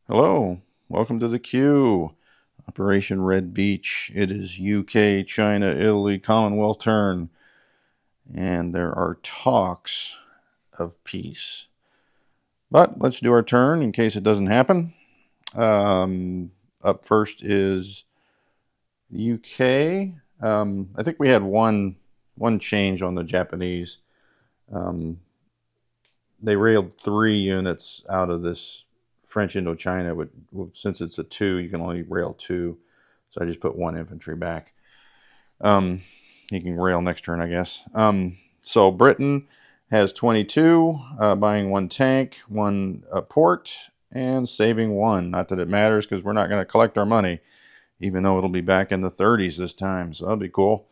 Hello, welcome to the Q. Operation Red Beach. It is UK, China, Italy, Commonwealth turn, and there are talks of peace. But let's do our turn in case it doesn't happen. Up first is the UK. I think we had one change on the Japanese. Um, they railed 3 units out of this French Indochina. Since it's a 2, you can only rail 2. So I just put 1 infantry back. He can rail next turn, I guess. So Britain has 22, buying 1 tank, 1 port, and saving 1. Not that it matters because we're not going to collect our money, even though it'll be back in the 30s this time. So that'll be cool.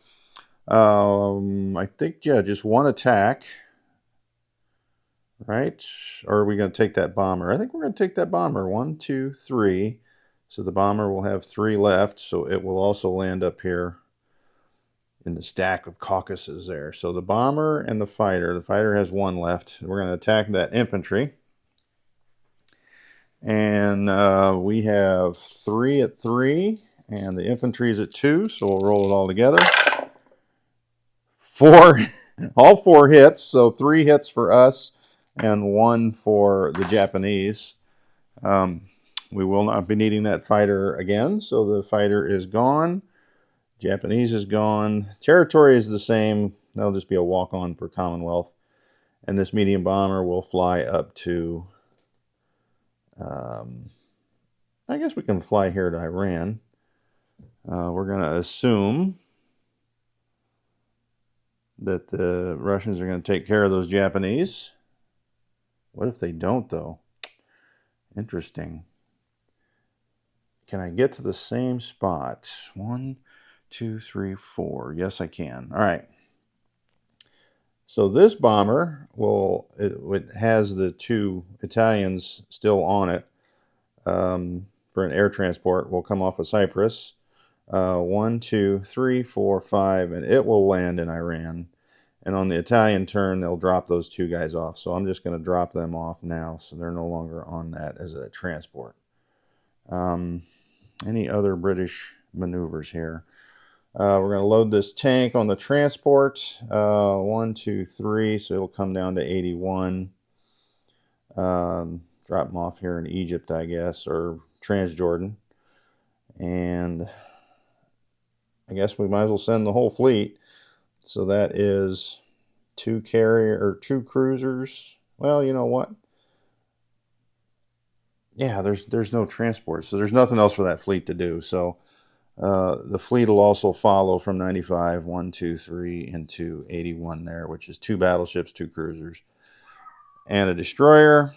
I think, yeah, just 1 attack, right? Or are we going to take that bomber? I think we're going to take that bomber. 1, 2, 3. So the bomber will have 3 left. So it will also land up here in the stack of Caucasus there. So the bomber and the fighter has 1 left. We're going to attack that infantry. And we have 3 at 3, and the infantry is at 2, so we'll roll it all together. 4, all 4 hits, so 3 hits for us and 1 for the Japanese. We will not be needing that fighter again, so the fighter is gone. Japanese is gone. Territory is the same. That'll just be a walk-on for Commonwealth. And this medium bomber will fly up to, I guess we can fly here to Iran. We're going to assume that the Russians are going to take care of those Japanese. What if they don't, though? Interesting. Can I get to the same spot? 1, 2, 3, 4. Yes, I can. All right. So this bomber it has the 2 Italians still on it for an air transport. Will come off of Cyprus. 1, 2, 3, 4, 5, and it will land in Iran. And on the Italian turn, they'll drop those 2 guys off. So I'm just going to drop them off now, so they're no longer on that as a transport. Any other British maneuvers here? We're going to load this tank on the transport. 1, 2, 3, so it'll come down to 81. Drop them off here in Egypt, I guess, or Transjordan. And I guess we might as well send the whole fleet. So that is 2 cruisers. Well, you know what? Yeah, there's no transport, so there's nothing else for that fleet to do. So the fleet will also follow from 95, 1, 2, 3, into 81 there, which is 2 battleships, 2 cruisers, and a destroyer.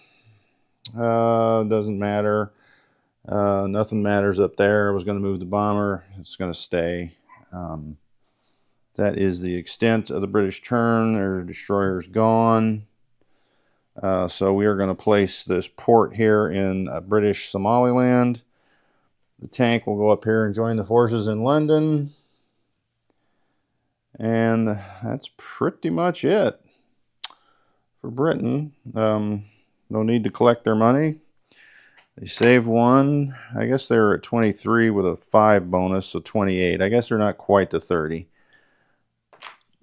Doesn't matter. Nothing matters up there. I was going to move the bomber. It's going to stay. That is the extent of the British turn. Their destroyer's gone. So we are going to place this port here in British Somaliland. The tank will go up here and join the forces in London. And that's pretty much it for Britain. No need to collect their money. They saved 1. I guess they're at 23 with a 5 bonus, so 28. I guess they're not quite to 30.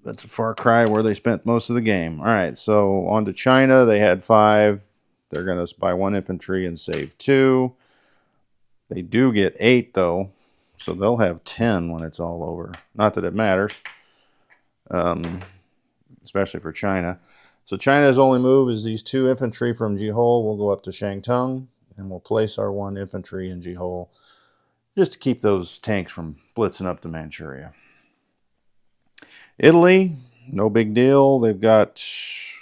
That's a far cry where they spent most of the game. All right, so on to China. They had 5. They're going to buy 1 infantry and save 2. They do get 8, though, so they'll have 10 when it's all over. Not that it matters, especially for China. So China's only move is these 2 infantry from Jehol. We'll go up to Shangtung, and we'll place our 1 infantry in Jehol just to keep those tanks from blitzing up to Manchuria. Italy, no big deal. They've got,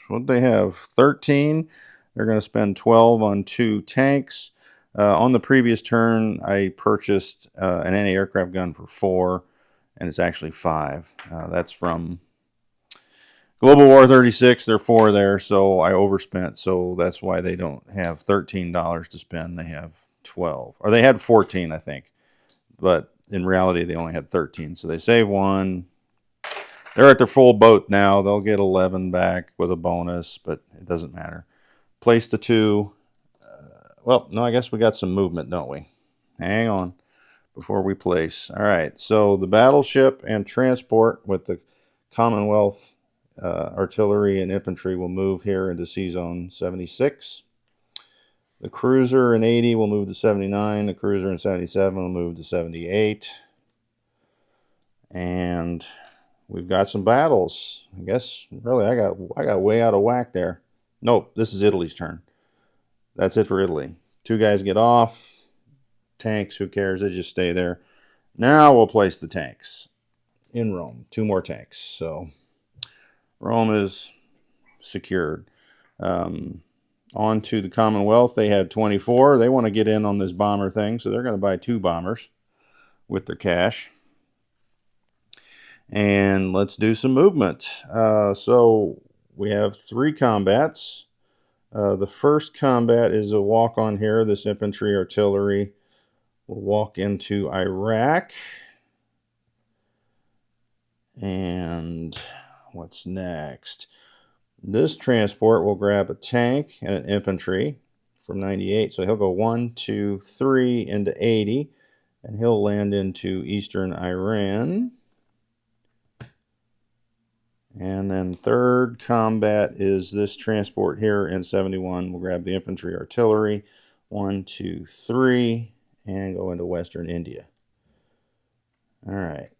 what do they have, 13. They're going to spend 12 on 2 tanks. On the previous turn, I purchased an anti-aircraft gun for 4, and it's actually 5. That's from Global War 36. There are 4 there, so I overspent. So that's why they don't have $13 to spend. They have 12. Or they had 14, I think. But in reality, they only had 13. So they save 1. They're at their full boat now. They'll get 11 back with a bonus, but it doesn't matter. Place the 2. Well, no, I guess we got some movement, don't we? Hang on before we place. All right, so the battleship and transport with the Commonwealth artillery and infantry will move here into Sea Zone 76. The cruiser in 80 will move to 79. The cruiser in 77 will move to 78. And we've got some battles. I guess really I got way out of whack there. Nope, this is Italy's turn. That's it for Italy. 2 guys get off. Tanks, who cares? They just stay there. Now we'll place the tanks in Rome. 2 more tanks. So Rome is secured. On to the Commonwealth. They had 24. They want to get in on this bomber thing, so they're going to buy 2 bombers with their cash. And let's do some movement. So we have 3 combats. The first combat is a walk on here. This infantry artillery will walk into Iraq. And what's next? This transport will grab a tank and an infantry from 98. So he'll go 1, 2, 3 into 80. And he'll land into eastern Iran. And then third combat is this transport here in 71. We'll grab the infantry artillery. 1, 2, 3. And go into western India. All right.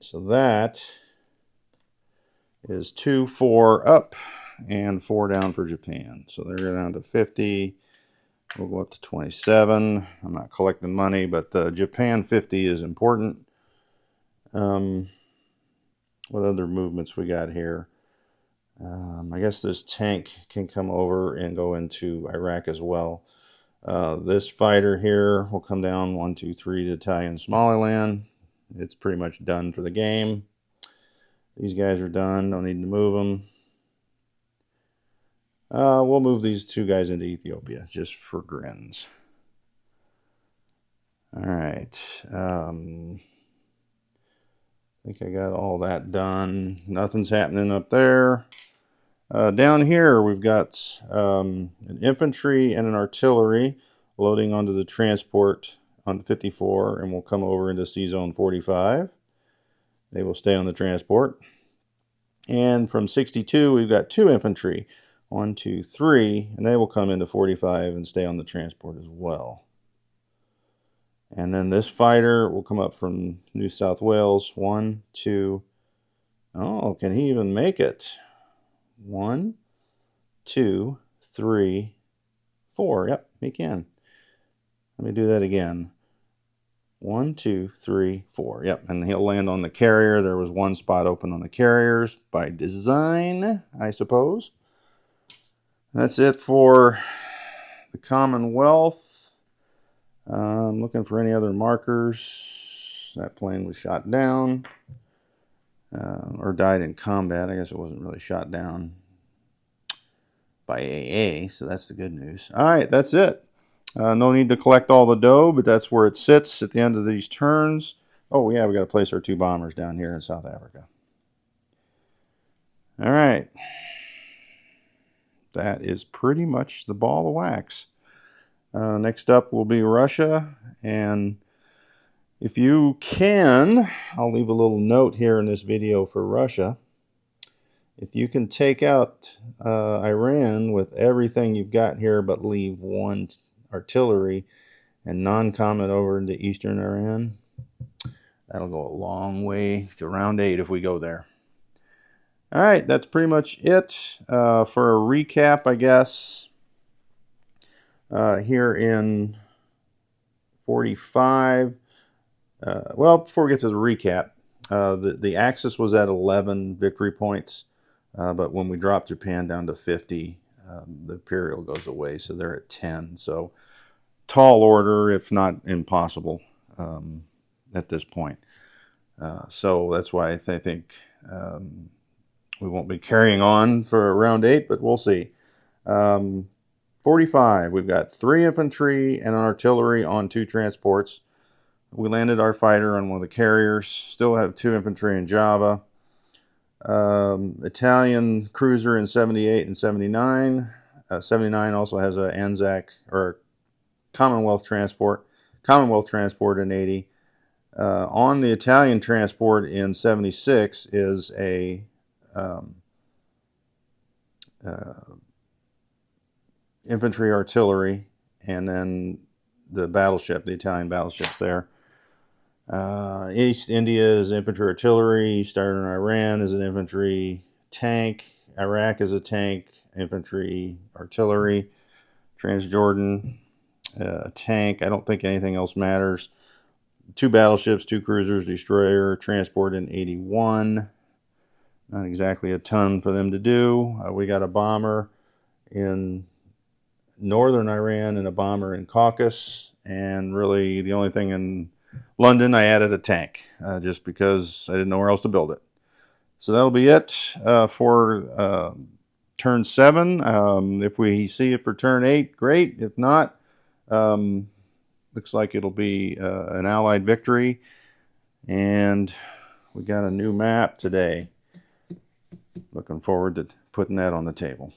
So that is 2, 4 up and 4 down for Japan. So they're down to 50. We'll go up to 27. I'm not collecting money, but Japan 50 is important. What other movements we got here? I guess this tank can come over and go into Iraq as well. This fighter here will come down 1, 2, 3 to Italian Somaliland. It's pretty much done for the game. These guys are done. Don't need to move them. We'll move these 2 guys into Ethiopia just for grins. All right. I think I got all that done. Nothing's happening up there. Down here, we've got an infantry and an artillery loading onto the transport on 54, and we'll come over into Sea Zone 45. They will stay on the transport. And from 62, we've got 2 infantry. 1, 2, 3, and they will come into 45 and stay on the transport as well. And then this fighter will come up from New South Wales. 1, 2. Oh, can he even make it? 1, 2, 3, 4. Yep, he can. Let me do that again. 1, 2, 3, 4. Yep, and he'll land on the carrier. There was 1 spot open on the carriers by design, I suppose. That's it for the Commonwealth. I'm looking for any other markers. That plane was shot down or died in combat. I guess it wasn't really shot down by AA, so that's the good news. All right, that's it. No need to collect all the dough, but that's where it sits at the end of these turns. Oh, yeah, we got to place our 2 bombers down here in South Africa. All right. That is pretty much the ball of wax. Next up will be Russia, and if you can, I'll leave a little note here in this video for Russia. If you can take out Iran with everything you've got here but leave 1 artillery and non-combat over into eastern Iran, that'll go a long way to round 8 if we go there. All right, that's pretty much it. For a recap, I guess, here in 45, well, before we get to the recap, the Axis was at 11 victory points, but when we dropped Japan down to 50, the Imperial goes away, so they're at 10. So tall order, if not impossible, at this point. So that's why I think we won't be carrying on for round 8, but we'll see. 45, we've got 3 infantry and an artillery on 2 transports. We landed our fighter on 1 of the carriers. Still have 2 infantry in Java. Italian cruiser in 78 and 79. 79 also has a Anzac or Commonwealth transport in 80. On the Italian transport in 76 is a infantry artillery, and then the battleship, the Italian battleships there. East India is infantry artillery. East Iran is an infantry tank. Iraq is a tank, infantry artillery. Transjordan, a tank. I don't think anything else matters. 2 battleships, 2 cruisers, destroyer, transport in 81. Not exactly a ton for them to do. We got a bomber in northern Iran and a bomber in Caucasus. And really the only thing in London, I added a tank just because I didn't know where else to build it. So that'll be it for turn 7. If we see it for turn 8, great. If not, looks like it'll be an Allied victory. And we got a new map today. Looking forward to putting that on the table.